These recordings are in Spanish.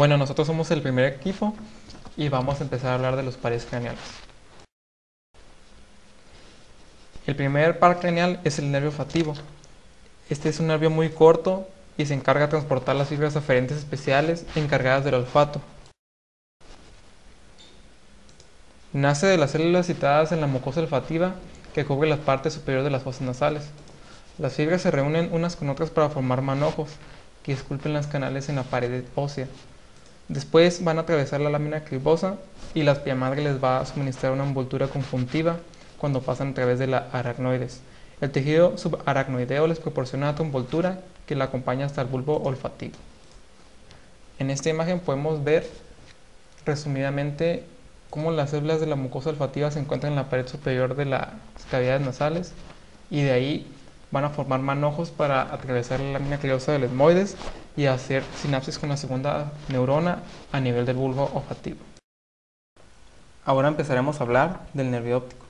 Bueno, nosotros somos el primer equipo y vamos a empezar a hablar de los pares craneales. El primer par craneal es el nervio olfativo. Este es un nervio muy corto y se encarga de transportar las fibras aferentes especiales encargadas del olfato. Nace de las células situadas en la mucosa olfativa que cubre la parte superior de las fosas nasales. Las fibras se reúnen unas con otras para formar manojos que esculpen las canales en la pared ósea. Después van a atravesar la lámina cribosa y la espina madre les va a suministrar una envoltura conjuntiva cuando pasan a través de la aracnoides. El tejido subaracnoideo les proporciona otra envoltura que la acompaña hasta el bulbo olfativo. En esta imagen podemos ver resumidamente cómo las células de la mucosa olfativa se encuentran en la pared superior de las cavidades nasales y de ahí van a formar manojos para atravesar la lámina cribosa del etmoides y hacer sinapsis con la segunda neurona a nivel del bulbo olfativo. Ahora empezaremos a hablar del nervio óptico.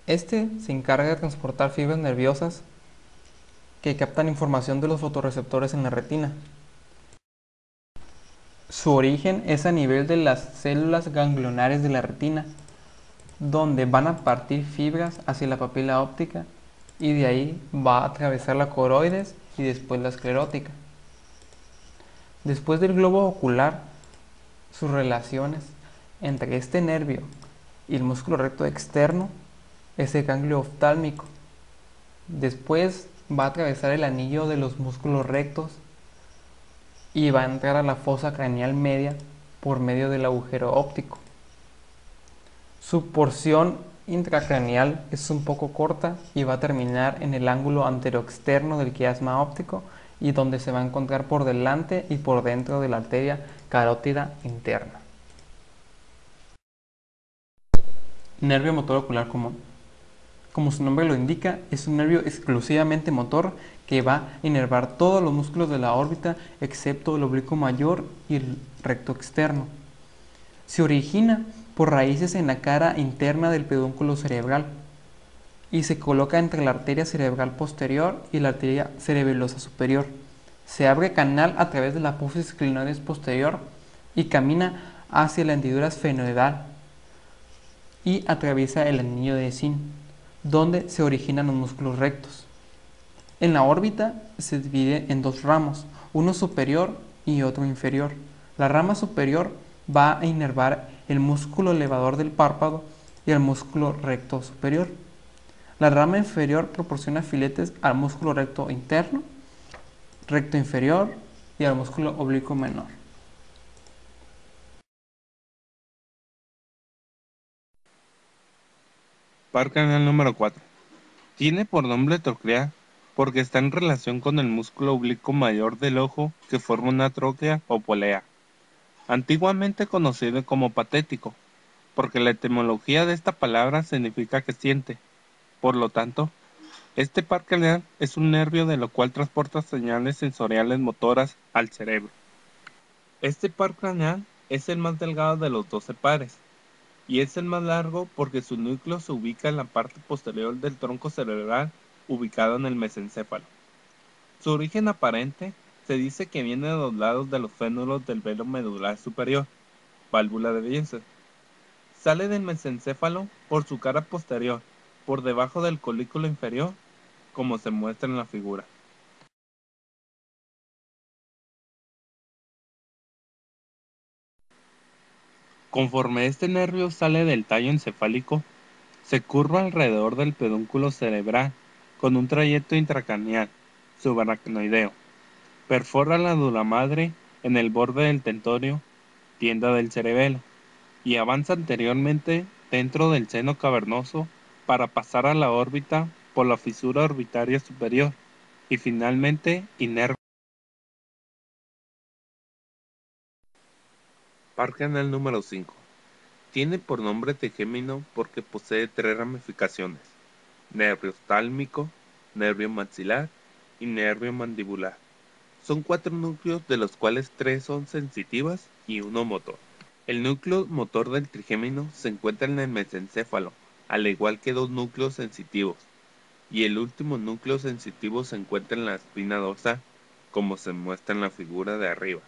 Este se encarga de transportar fibras nerviosas que captan información de los fotorreceptores en la retina. Su origen es a nivel de las células ganglionares de la retina, donde van a partir fibras hacia la papila óptica y de ahí va a atravesar la coroides y después la esclerótica. Después del globo ocular, sus relaciones entre este nervio y el músculo recto externo es el ganglio oftálmico. Después va a atravesar el anillo de los músculos rectos y va a entrar a la fosa craneal media por medio del agujero óptico. Su porción intracraneal es un poco corta y va a terminar en el ángulo anteroexterno del quiasma óptico y donde se va a encontrar por delante y por dentro de la arteria carótida interna. Nervio motor ocular común. Como su nombre lo indica, es un nervio exclusivamente motor que va a inervar todos los músculos de la órbita excepto el oblicuo mayor y el recto externo. Se origina por raíces en la cara interna del pedúnculo cerebral y se coloca entre la arteria cerebral posterior y la arteria cerebelosa superior. Se abre canal a través de la apófisis clinoides posterior y camina hacia la hendidura esfenoidal y atraviesa el anillo de Zinc, donde se originan los músculos rectos. En la órbita se divide en dos ramos, uno superior y otro inferior. La rama superior va a inervar el músculo elevador del párpado y el músculo recto superior. La rama inferior proporciona filetes al músculo recto interno, recto inferior y al músculo oblicuo menor. Par craneal número 4. Tiene por nombre troclea porque está en relación con el músculo oblicuo mayor del ojo que forma una tróclea o polea, antiguamente conocido como patético, porque la etimología de esta palabra significa que siente. Por lo tanto, este par craneal es un nervio de lo cual transporta señales sensoriales motoras al cerebro. Este par craneal es el más delgado de los 12 pares, y es el más largo porque su núcleo se ubica en la parte posterior del tronco cerebral ubicado en el mesencéfalo. Su origen aparente se dice que viene de los lados de los fénulos del velo medular superior, válvula de Bessel. Sale del mesencéfalo por su cara posterior, por debajo del colículo inferior, como se muestra en la figura. Conforme este nervio sale del tallo encefálico, se curva alrededor del pedúnculo cerebral con un trayecto intracraneal subaracnoideo. Perfora la dura madre en el borde del tentorio, tienda del cerebelo, y avanza anteriormente dentro del seno cavernoso para pasar a la órbita por la fisura orbitaria superior y finalmente inerva. Par craneal número 5. Tiene por nombre trigémino porque posee tres ramificaciones: nervio oftálmico, nervio maxilar y nervio mandibular. Son cuatro núcleos de los cuales tres son sensitivas y uno motor. El núcleo motor del trigémino se encuentra en el mesencéfalo, al igual que dos núcleos sensitivos, y el último núcleo sensitivo se encuentra en la espina dorsal, como se muestra en la figura de arriba.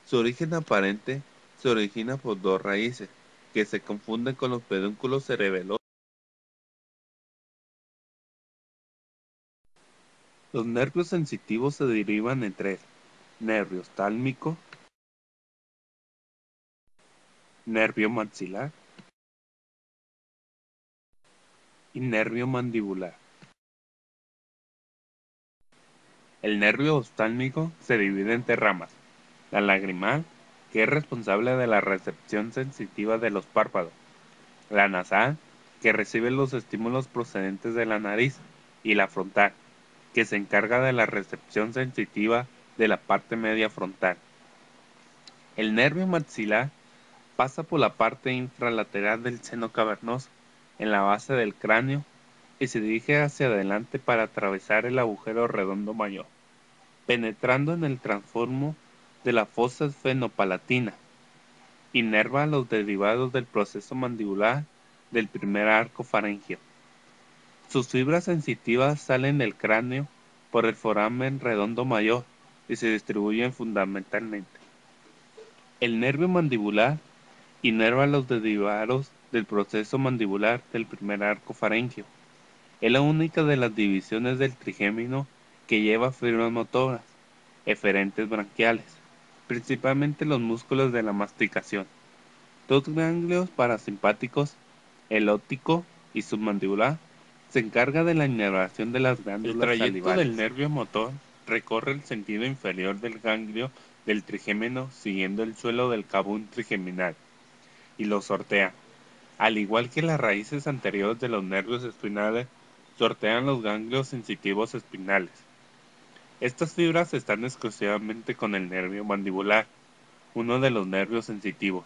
Su origen aparente se origina por dos raíces, que se confunden con los pedúnculos cerebelosos. Los nervios sensitivos se derivan en tres: nervio oftálmico, nervio maxilar y nervio mandibular. El nervio oftálmico se divide en tres ramas: la lagrimal, que es responsable de la recepción sensitiva de los párpados; la nasal, que recibe los estímulos procedentes de la nariz; y la frontal, que se encarga de la recepción sensitiva de la parte media frontal. El nervio maxilar pasa por la parte infralateral del seno cavernoso, en la base del cráneo, y se dirige hacia adelante para atravesar el agujero redondo mayor, penetrando en el transformo de la fosa esfenopalatina. Inerva los derivados del proceso mandibular del primer arco faríngeo. Sus fibras sensitivas salen del cráneo por el foramen redondo mayor y se distribuyen fundamentalmente. El nervio mandibular inerva los derivados del proceso mandibular del primer arco faríngeo. Es la única de las divisiones del trigémino que lleva fibras motoras eferentes branquiales, principalmente los músculos de la masticación. Dos ganglios parasimpáticos, el óptico y submandibular, se encarga de la inervación de las glándulas salivales. El trayecto del nervio motor recorre el sentido inferior del ganglio del trigémino siguiendo el suelo del cabo trigeminal y lo sortea. Al igual que las raíces anteriores de los nervios espinales, sortean los ganglios sensitivos espinales. Estas fibras están exclusivamente con el nervio mandibular, uno de los nervios sensitivos,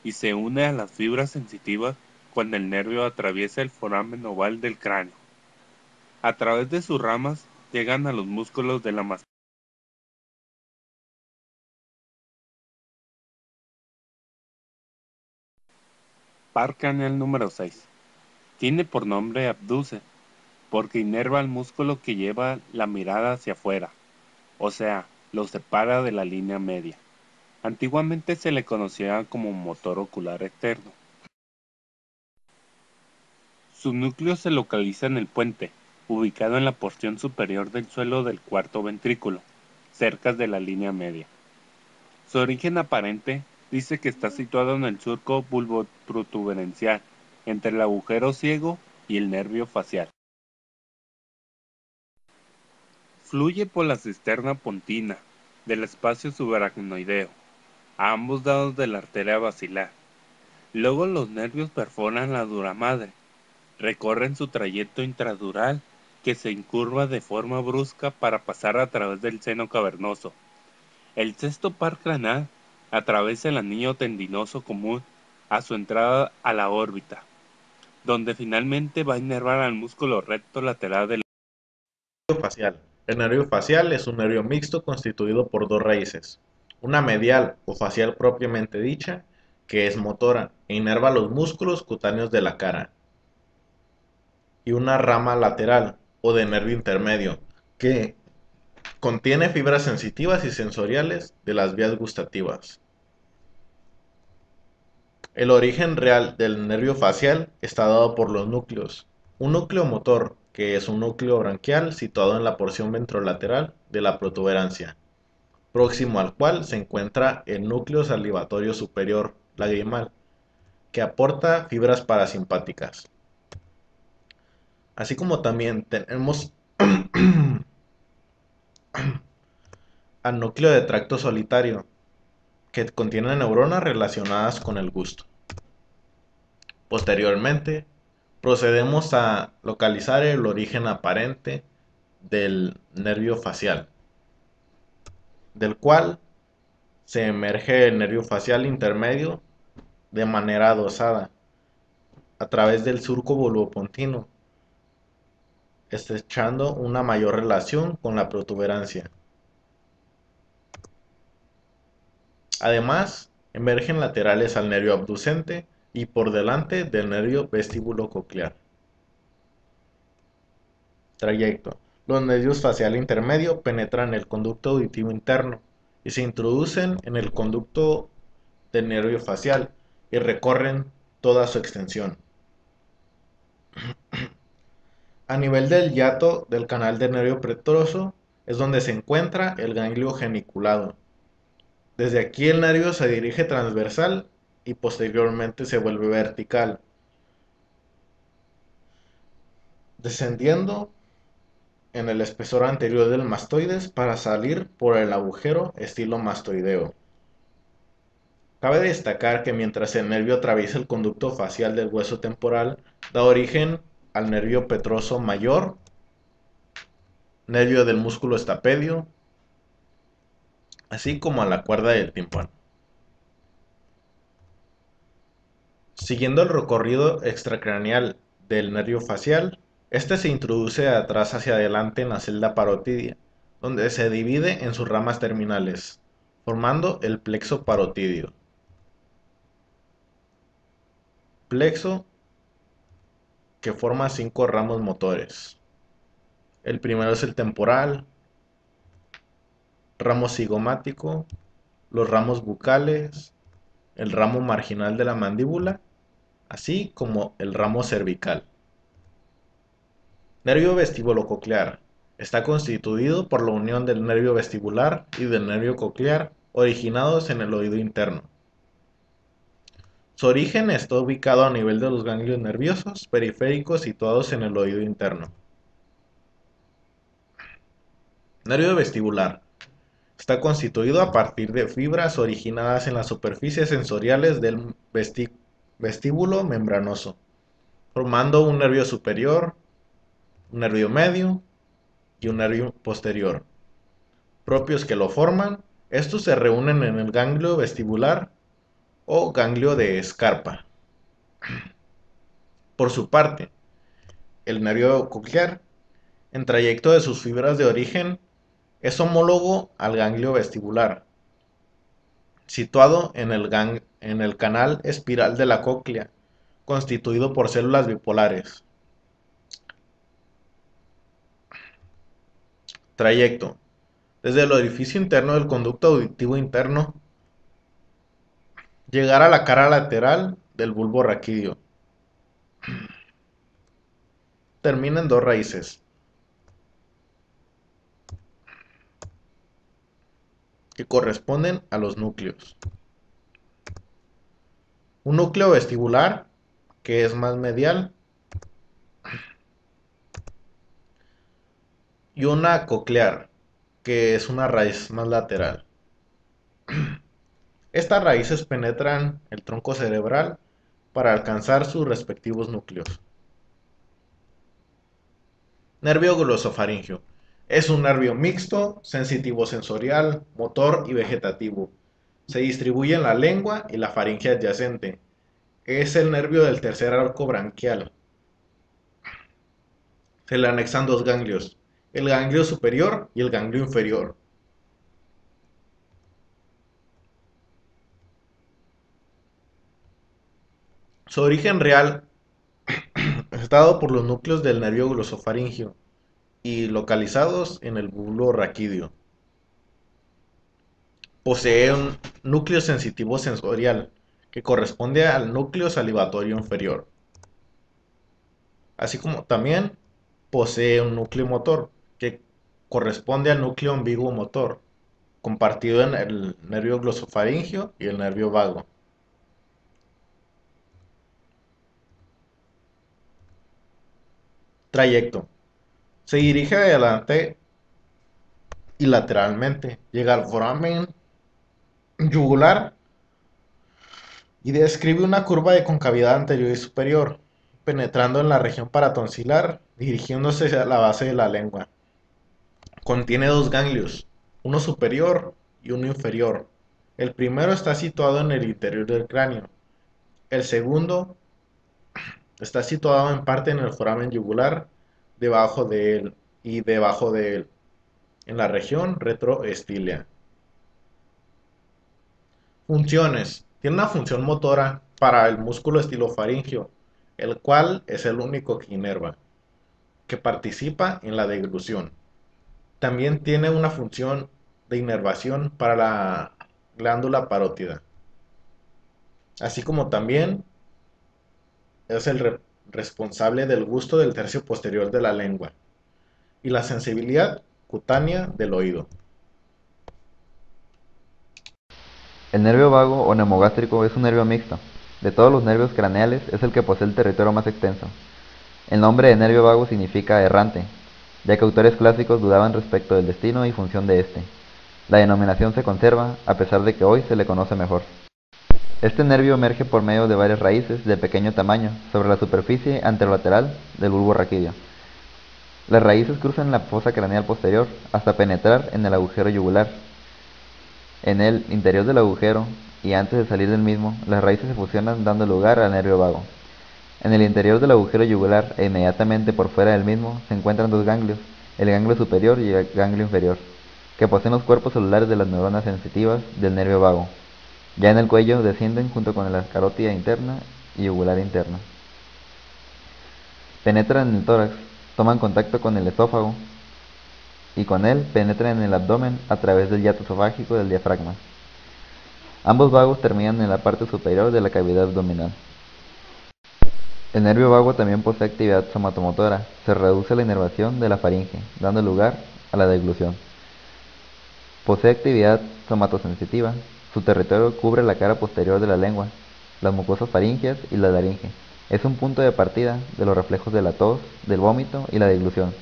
y se une a las fibras sensitivas cuando el nervio atraviesa el foramen oval del cráneo. A través de sus ramas llegan a los músculos de la masticación. Par craneal número 6. Tiene por nombre abduce, porque inerva el músculo que lleva la mirada hacia afuera, o sea, lo separa de la línea media. Antiguamente se le conocía como motor ocular externo. Su núcleo se localiza en el puente, ubicado en la porción superior del suelo del cuarto ventrículo, cerca de la línea media. Su origen aparente dice que está situado en el surco bulboprotuberencial, entre el agujero ciego y el nervio facial. Fluye por la cisterna pontina del espacio subaracnoideo, a ambos lados de la arteria basilar. Luego los nervios perforan la dura madre, recorren su trayecto intradural, que se incurva de forma brusca para pasar a través del seno cavernoso. El sexto par craneal atraviesa el anillo tendinoso común a su entrada a la órbita, donde finalmente va a inervar al músculo recto lateral del Nervio facial. El nervio facial es un nervio mixto constituido por dos raíces, una medial o facial propiamente dicha, que es motora e inerva los músculos cutáneos de la cara, y una rama lateral o de nervio intermedio, que contiene fibras sensitivas y sensoriales de las vías gustativas. El origen real del nervio facial está dado por los núcleos. Un núcleo motor, que es un núcleo branquial situado en la porción ventrolateral de la protuberancia, próximo al cual se encuentra el núcleo salivatorio superior lagrimal, que aporta fibras parasimpáticas. Así como también tenemos al núcleo de tracto solitario, que contiene neuronas relacionadas con el gusto. Posteriormente, procedemos a localizar el origen aparente del nervio facial, del cual se emerge el nervio facial intermedio de manera adosada a través del surco bulbopontino, estrechando una mayor relación con la protuberancia. Además, emergen laterales al nervio abducente y por delante del nervio vestíbulo-coclear. Trayecto. Los nervios facial intermedio penetran el conducto auditivo interno y se introducen en el conducto del nervio facial y recorren toda su extensión. A nivel del hiato del canal del nervio pretroso es donde se encuentra el ganglio geniculado. Desde aquí el nervio se dirige transversal y posteriormente se vuelve vertical, descendiendo en el espesor anterior del mastoides para salir por el agujero estilo mastoideo. Cabe destacar que mientras el nervio atraviesa el conducto facial del hueso temporal, da origen al nervio petroso mayor, nervio del músculo estapedio, así como a la cuerda del tímpano. Siguiendo el recorrido extracraneal del nervio facial, este se introduce de atrás hacia adelante en la celda parotidia, donde se divide en sus ramas terminales, formando el plexo parotidio. Plexo que forma 5 ramos motores. El primero es el temporal, ramo cigomático, los ramos bucales, el ramo marginal de la mandíbula, así como el ramo cervical. Nervio vestíbulo-coclear. Está constituido por la unión del nervio vestibular y del nervio coclear originados en el oído interno. Su origen está ubicado a nivel de los ganglios nerviosos periféricos situados en el oído interno. Nervio vestibular. Está constituido a partir de fibras originadas en las superficies sensoriales del vestíbulo membranoso, formando un nervio superior, un nervio medio y un nervio posterior, propios que lo forman. Estos se reúnen en el ganglio vestibular o ganglio de Scarpa. Por su parte, el nervio coclear, en trayecto de sus fibras de origen, es homólogo al ganglio vestibular, situado en el canal espiral de la cóclea, constituido por células bipolares. Trayecto. Desde el orificio interno del conducto auditivo interno, llegar a la cara lateral del bulbo raquídeo. Termina en 2 raíces, que corresponden a los núcleos. Un núcleo vestibular, que es más medial, y una coclear, que es una raíz más lateral. Estas raíces penetran el tronco cerebral para alcanzar sus respectivos núcleos. Nervio glosofaringeo. Es un nervio mixto, sensitivo sensorial, motor y vegetativo. Se distribuye en la lengua y la faringe adyacente. Es el nervio del tercer arco branquial. Se le anexan 2 ganglios, el ganglio superior y el ganglio inferior. Su origen real es dado por los núcleos del nervio glosofaringeo y localizados en el bulbo raquídeo. Posee un núcleo sensitivo sensorial, que corresponde al núcleo salivatorio inferior. Así como también posee un núcleo motor, que corresponde al núcleo ambiguo motor, compartido en el nervio glosofaringeo y el nervio vago. Trayecto. Se dirige de adelante y lateralmente, llega al foramen yugular y describe una curva de concavidad anterior y superior, penetrando en la región paratonsilar, dirigiéndose hacia la base de la lengua. Contiene 2 ganglios, uno superior y uno inferior. El primero está situado en el interior del cráneo. El segundo está situado en parte en el foramen yugular, debajo de él y debajo de él, en la región retroestílea. Funciones. Tiene una función motora para el músculo estilofaringeo, el cual es el único que inerva, que participa en la deglución. También tiene una función de inervación para la glándula parótida, así como también es el responsable del gusto del tercio posterior de la lengua y la sensibilidad cutánea del oído. El nervio vago o neumogástrico es un nervio mixto. De todos los nervios craneales es el que posee el territorio más extenso. El nombre de nervio vago significa errante, ya que autores clásicos dudaban respecto del destino y función de este. La denominación se conserva, a pesar de que hoy se le conoce mejor. Este nervio emerge por medio de varias raíces de pequeño tamaño sobre la superficie anterolateral del bulbo raquídeo. Las raíces cruzan la fosa craneal posterior hasta penetrar en el agujero yugular. En el interior del agujero, y antes de salir del mismo, las raíces se fusionan dando lugar al nervio vago. En el interior del agujero yugular e inmediatamente por fuera del mismo se encuentran dos ganglios, el ganglio superior y el ganglio inferior, que poseen los cuerpos celulares de las neuronas sensitivas del nervio vago. Ya en el cuello descienden junto con la carótida interna y yugular interna. Penetran en el tórax, toman contacto con el esófago y con él penetran en el abdomen a través del hiato esofágico del diafragma. Ambos vagos terminan en la parte superior de la cavidad abdominal. El nervio vago también posee actividad somatomotora. Se reduce la inervación de la faringe, dando lugar a la deglución. Posee actividad somatosensitiva. Su territorio cubre la cara posterior de la lengua, las mucosas faringeas y la laringe. Es un punto de partida de los reflejos de la tos, del vómito y la deglución.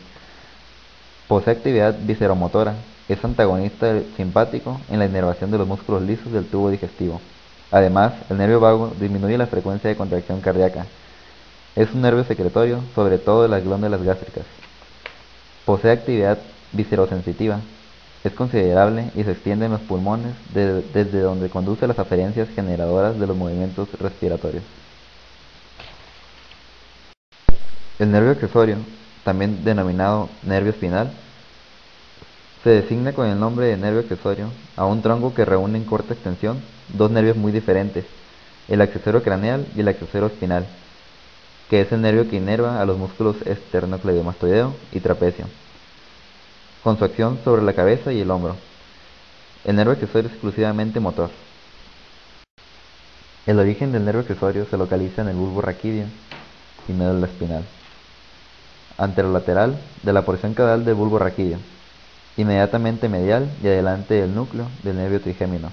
Posee actividad visceromotora. Es antagonista del simpático en la inervación de los músculos lisos del tubo digestivo. Además, el nervio vago disminuye la frecuencia de contracción cardíaca. Es un nervio secretorio, sobre todo de las glándulas gástricas. Posee actividad viscerosensitiva. Es considerable y se extiende en los pulmones desde donde conduce a las aferencias generadoras de los movimientos respiratorios. El nervio accesorio, también denominado nervio espinal, se designa con el nombre de nervio accesorio a un tronco que reúne en corta extensión dos nervios muy diferentes, el accesorio craneal y el accesorio espinal, que es el nervio que inerva a los músculos esternocleidomastoideo y trapecio, con su acción sobre la cabeza y el hombro. El nervio accesorio es exclusivamente motor. El origen del nervio accesorio se localiza en el bulbo raquídeo y médula espinal, anterolateral de la porción caudal del bulbo raquídeo, inmediatamente medial y adelante del núcleo del nervio trigémino,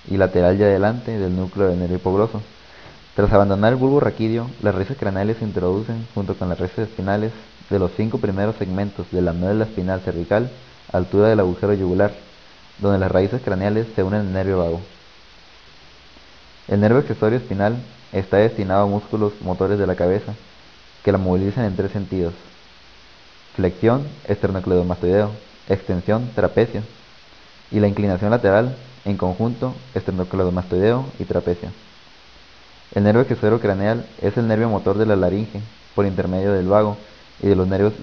y lateral y adelante del núcleo del nervio hipogloso. Tras abandonar el bulbo raquídeo, las raíces craneales se introducen junto con las raíces espinales de los 5 primeros segmentos de la médula espinal cervical, a altura del agujero yugular, donde las raíces craneales se unen al nervio vago. El nervio accesorio espinal está destinado a músculos motores de la cabeza, que la movilizan en tres sentidos: flexión, esternocleidomastoideo; extensión, trapecio; y la inclinación lateral, en conjunto, esternocleidomastoideo y trapecio. El nervio accesorio craneal es el nervio motor de la laringe, por intermedio del vago y de los nervios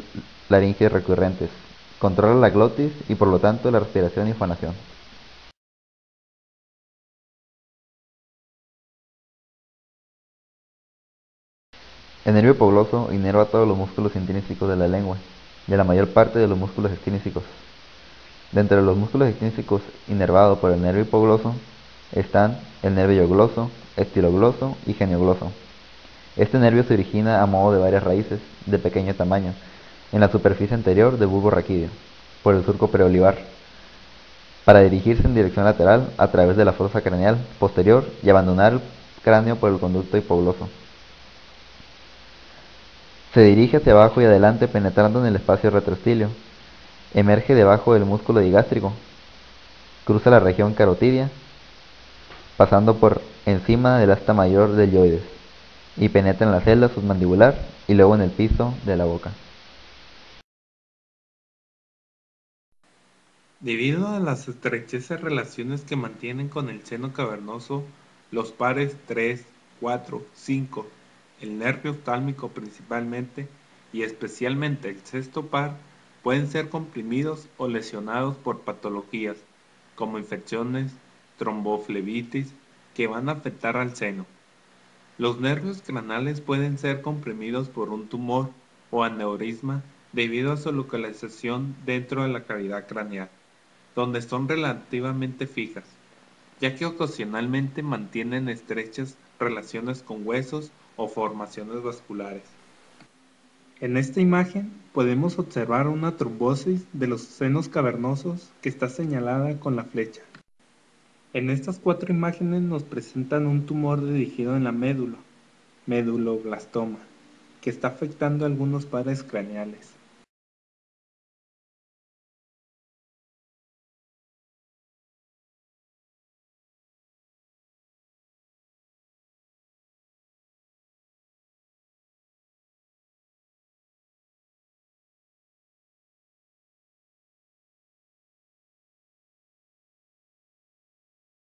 laringes recurrentes. Controla la glotis y por lo tanto la respiración y fonación. El nervio hipogloso inerva todos los músculos intrínsecos de la lengua, de la mayor parte de los músculos extrínsecos. Dentro de los músculos extrínsecos inervados por el nervio hipogloso están el nervio eugloso, estilogloso y geniogloso. Este nervio se origina a modo de varias raíces de pequeño tamaño en la superficie anterior del bulbo raquídeo, por el surco preolivar, para dirigirse en dirección lateral a través de la fosa craneal posterior y abandonar el cráneo por el conducto hipogloso. Se dirige hacia abajo y adelante penetrando en el espacio retroestilio. Emerge debajo del músculo digástrico. Cruza la región carotidia, pasando por encima del asta mayor deltoides, y penetra en la celda submandibular y luego en el piso de la boca. Debido a las estrechas relaciones que mantienen con el seno cavernoso, los pares 3, 4, 5, el nervio oftálmico principalmente, y especialmente el sexto par, pueden ser comprimidos o lesionados por patologías, como infecciones, tromboflebitis, que van a afectar al seno. Los nervios craneales pueden ser comprimidos por un tumor o aneurisma debido a su localización dentro de la cavidad craneal. donde son relativamente fijas, ya que ocasionalmente mantienen estrechas relaciones con huesos o formaciones vasculares. En esta imagen podemos observar una trombosis de los senos cavernosos que está señalada con la flecha. En estas 4 imágenes nos presentan un tumor dirigido en la médula, meduloblastoma, que está afectando algunos pares craneales.